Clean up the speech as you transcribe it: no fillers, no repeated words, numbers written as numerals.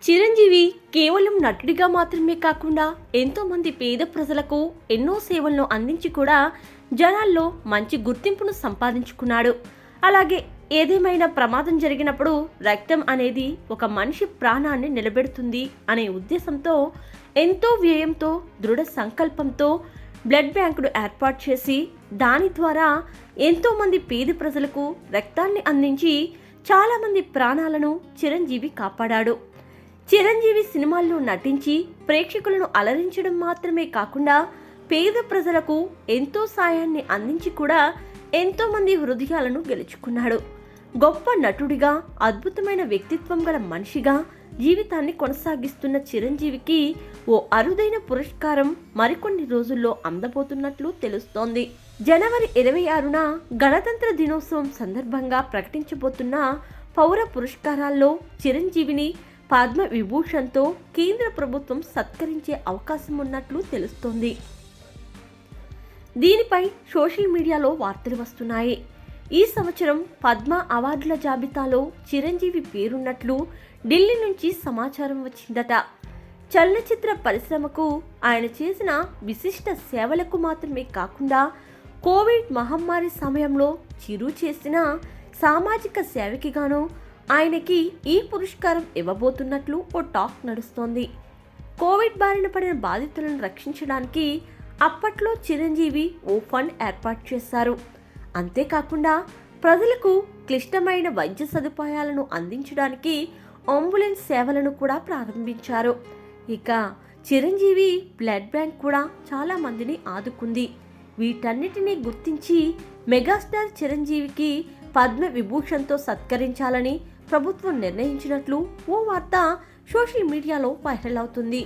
చిరంజీవి కేవలం నటుడిగా మాత్రమే కాకుండా ఎంతో మంది పేద ప్రజలకు ఎన్నో సేవలను అందించి కూడా జనాల్లో మంచి గుర్తింపును సంపాదించుకున్నాడు. అలాగే ఏదేమైనా ప్రమాదం జరిగినప్పుడు రక్తం అనేది ఒక మనిషి ప్రాణాన్ని నిలబెడుతుంది అనే ఉద్దేశంతో ఎంతో వ్యయంతో దృఢ సంకల్పంతో బ్లడ్ బ్యాంకును ఏర్పాటు చేసి దాని ద్వారా ఎంతో మంది పేద ప్రజలకు రక్తాన్ని అందించి చాలా మంది ప్రాణాలను చిరంజీవి కాపాడాడు. చిరంజీవి సినిమాల్లో నటించి ప్రేక్షకులను అలరించడం మాత్రమే కాకుండా పేద ప్రజలకు ఎంతో సాయాన్ని అందించి కూడా ఎంతో మంది హృదయాలను గెలుచుకున్నాడు. గొప్ప నటుడిగా అద్భుతమైన వ్యక్తిత్వం గల మనిషిగా జీవితాన్ని కొనసాగిస్తున్న చిరంజీవికి ఓ అరుదైన పురస్కారం మరికొన్ని రోజుల్లో అందబోతున్నట్లు తెలుస్తోంది. జనవరి 26న గణతంత్ర దినోత్సవం సందర్భంగా ప్రకటించబోతున్న పౌర పురస్కారాల్లో చిరంజీవిని పద్మ విభూషణ్తో కేంద్ర ప్రభుత్వం సత్కరించే అవకాశం ఉన్నట్లు తెలుస్తోంది. దీనిపై సోషల్ మీడియాలో వార్తలు వస్తున్నాయి. ఈ సంవత్సరం పద్మ అవార్డుల జాబితాలో చిరంజీవి పేరున్నట్లు ఢిల్లీ నుంచి సమాచారం వచ్చిందట. చలనచిత్ర పరిశ్రమకు ఆయన చేసిన విశిష్ట సేవలకు మాత్రమే కాకుండా కోవిడ్ మహమ్మారి సమయంలో చిరు చేసిన సామాజిక సేవకి గాను ఆయనకి ఈ పురస్కారం ఇవ్వబోతున్నట్లు ఓ టాక్ నడుస్తోంది. కోవిడ్ బారిన పడిన బాధితులను రక్షించడానికి అప్పట్లో చిరంజీవి ఓ ఫండ్ ఏర్పాటు చేశారు. అంతేకాకుండా ప్రజలకు క్లిష్టమైన వైద్య సదుపాయాలను అందించడానికి అంబులెన్స్ సేవలను కూడా ప్రారంభించారు. ఇక చిరంజీవి బ్లడ్ బ్యాంక్ కూడా చాలా మందిని ఆదుకుంది. వీటన్నిటినీ గుర్తించి మెగాస్టార్ చిరంజీవికి పద్మ విభూషణ్తో సత్కరించాలని ప్రభుత్వం నిర్ణయించినట్లు ఓ వార్త సోషల్ మీడియాలో వైరల్ అవుతుంది.